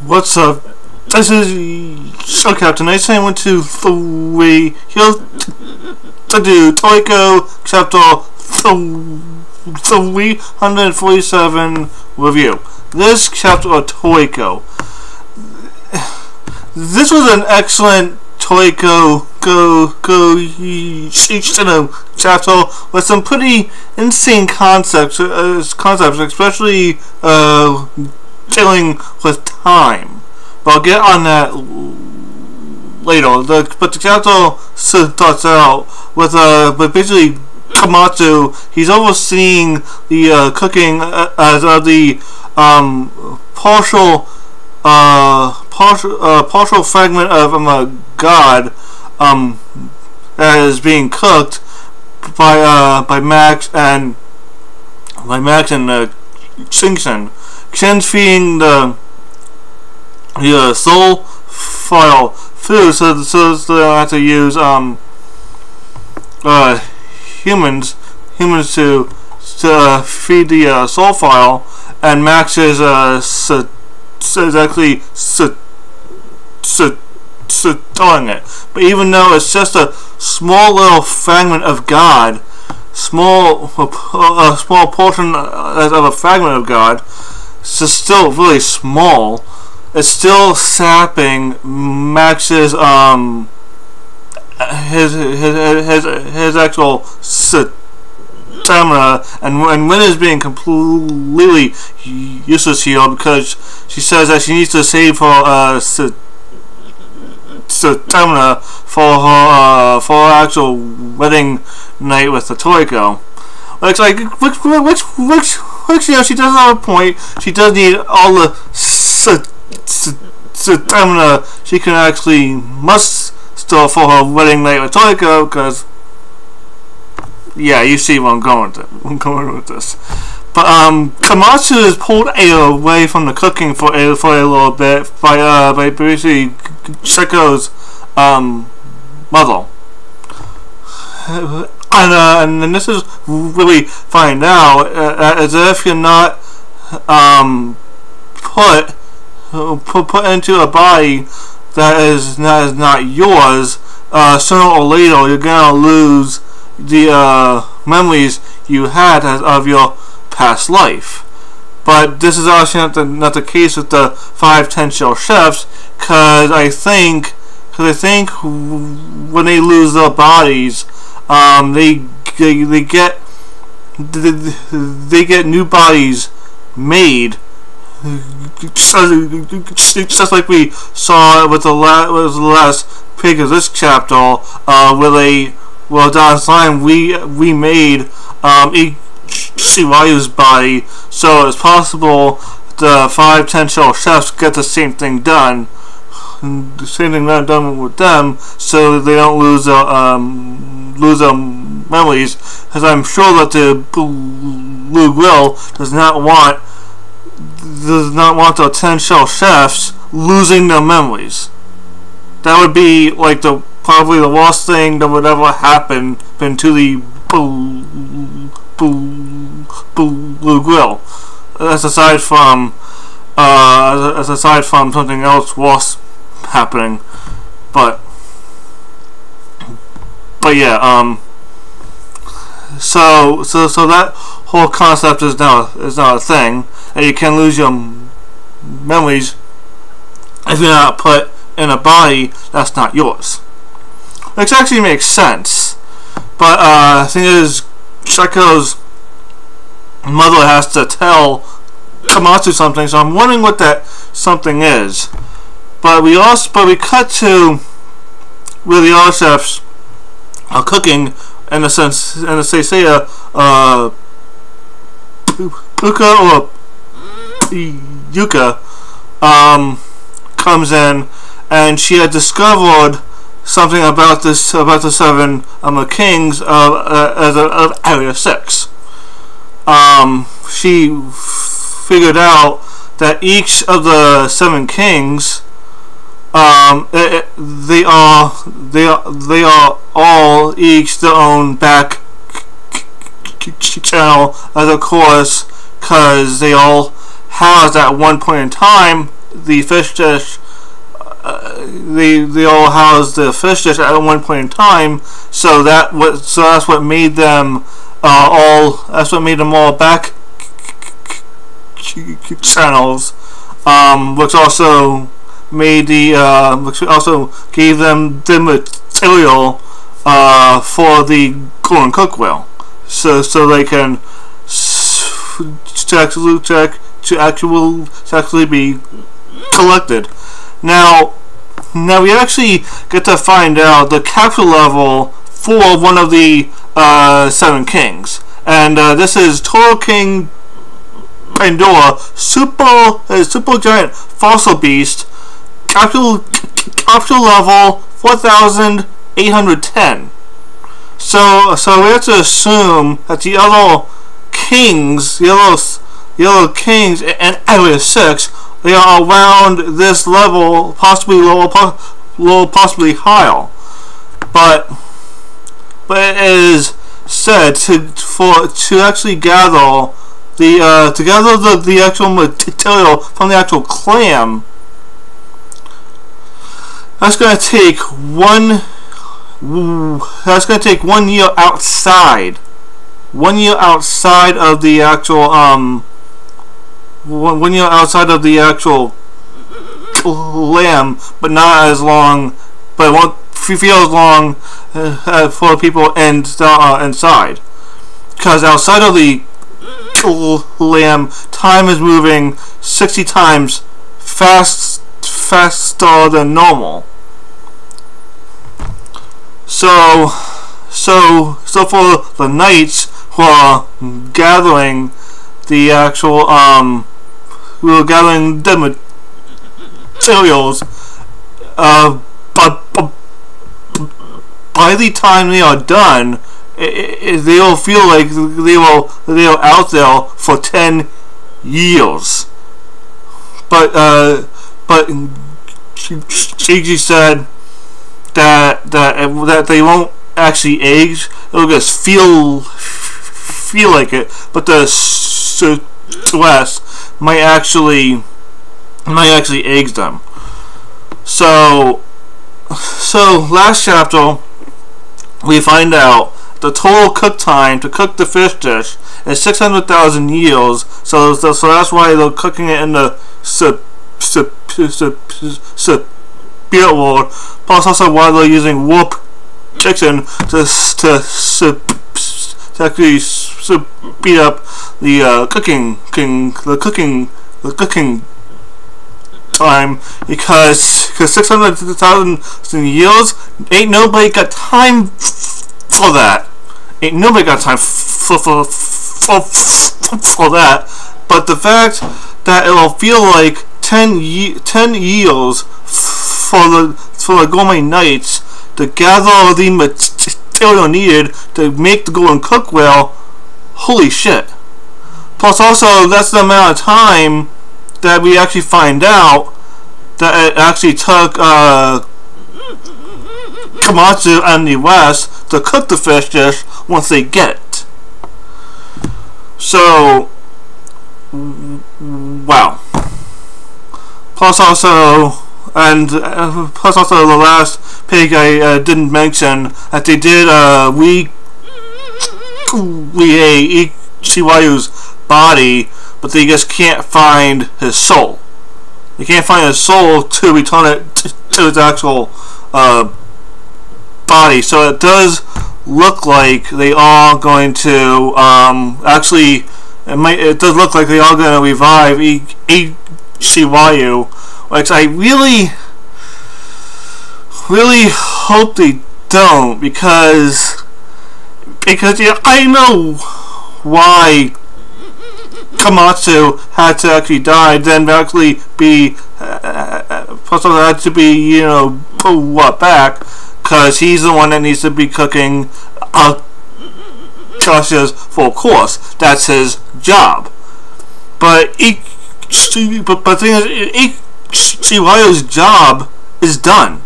What's up? This is Show Captain. I say I went to here to do Toriko Chapter 347 review. This chapter of Toriko. This was an excellent Toriko chapter with some pretty insane concepts, especially dealing with time. But I'll get on that later. But the chapter starts out with basically Komatsu. He's overseeing the cooking as the partial fragment of a god that is being cooked by Max and Shinsen. Shen's feeding the soul file food, so they don't have to use humans to feed the soul file, and Max is actually storing it. But even though it's just a small little fragment of God, a small portion of a fragment of God, it's just still really small. It's still sapping Max's his actual stamina, and Rin is being completely useless here because she says that she needs to save her stamina for her actual wedding night with the Toriko. Which you know, she does have a point. She does need all the stamina she can actually muster for her wedding night with Toriko, because yeah, you see where I'm going with this. But Komatsu is pulled away from the cooking for a little bit by basically Seiko's mother. And this is really find out as if you're not put into a body that is not yours, sooner or later you're gonna lose the memories you had of your past life. But this is obviously not the case with the 5-10 shell chefs, because I think when they lose their bodies, they get new bodies made, just like we saw with the last pig of this chapter, where down the line we made Shiwayu's body, so it's possible the 5-10 shell chefs get the same thing done. The same thing done with them, so they don't lose their memories. Because I'm sure that the Blue Grill does not want the 10 shell chefs losing their memories. That would be like probably the worst thing that would ever happen to the Blue Grill. That's aside from something else worse happening, but yeah, so that whole concept is now a thing, and you can lose your memories if you're not put in a body that's not yours, which actually makes sense. But the thing is, Seiko's mother has to tell Komatsu something, so I'm wondering what that something is. But we cut to where the other chefs are cooking, in a sense, say Puka or Yuka comes in, and she had discovered something about the 7 kings of Area 6. She figured out that each of the 7 kings, they are all each their own back channel of the course, because they all housed at one point in time the fish dish. They all housed the fish dish at one point in time, so that's what made them all back channels, which also gave them the material for the golden cook whale, so they can actually be collected. Now we actually get to find out the capital level for one of the 7 kings, and this is Toro King Pandora, super giant fossil beast, capital level 4,810. So we have to assume that the other kings, yellow kings, and area 6, they are around this level, possibly lower, possibly higher. But it is said to actually gather the actual material from the actual clam. That's going to take 1 year outside. 1 year outside of the actual 1 year outside of the actual lamb, but not as long. But it won't feel as long for people inside, because outside of the lamb, time is moving 60 times faster than normal. So for the knights who are gathering the actual we were gathering the materials, but by the time they are done, they will feel like they are out there for 10 years. But Gigi said that they won't actually age; it'll just feel like it. But the stress might actually age them. So last chapter we find out the total cook time to cook the fish dish is 600,000 years. So that's why they're cooking it in the spirit world. Plus also why they're using warp chicken to actually speed up the cooking time, because 600,000 years, ain't nobody got time for that. Ain't nobody got time for that. But the fact that it'll feel like 10 years for the gourmet knights to gather the material needed to make the golden cook whale, holy shit. Plus also, that's the amount of time that we actually find out that it actually took Komatsu and the West to cook the fish dish once they get it. So, wow. Plus also the last pig I didn't mention, that they did recreate Chiwayu's body, but they just can't find his soul. They can't find his soul to return it to its actual body. So it does look like they are going to actually. It does look like they are going to revive Chiwayu. Like, I really hope they don't, because yeah, I know why Komatsu had to actually die, then actually be had to be, brought back, because he's the one that needs to be cooking Kasha's full course. That's his job. But the thing is, Chiwayu's job is done.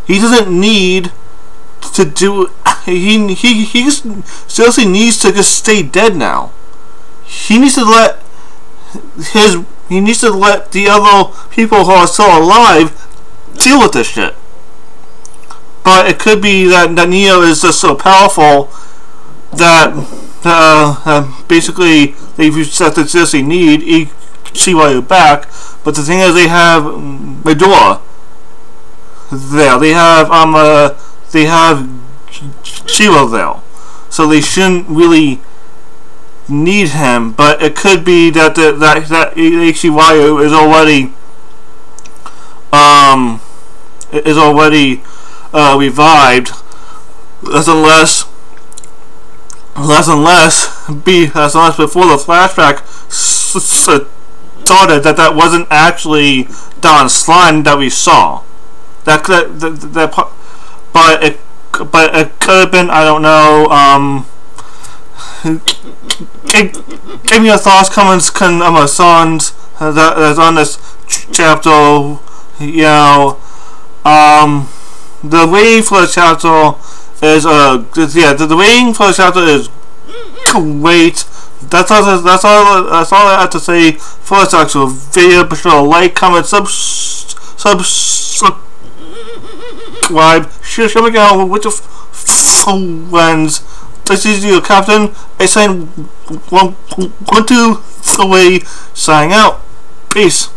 He doesn't need to do. He seriously needs to just stay dead now. He needs to let he needs to let the other people who are still alive deal with this shit. But it could be that Neo is just so powerful that basically they've set the seriously need Ichiwayu back. But the thing is, they have Midora there. They have Shiro there, so they shouldn't really need him. But it could be that that Ichiwayu is already revived, unless before the flashback started that wasn't actually Don Slime that we saw. But it could have been, I don't know. Give me your thoughts, comments, concerns that's on this chapter. You know, the rating for the chapter is the rating for the chapter is great. That's all I have to say for this actual video. Be sure to like, comment, subscribe. Share me out with your friends. This is your captain. I sign 1, 2, 3. Signing out. Peace.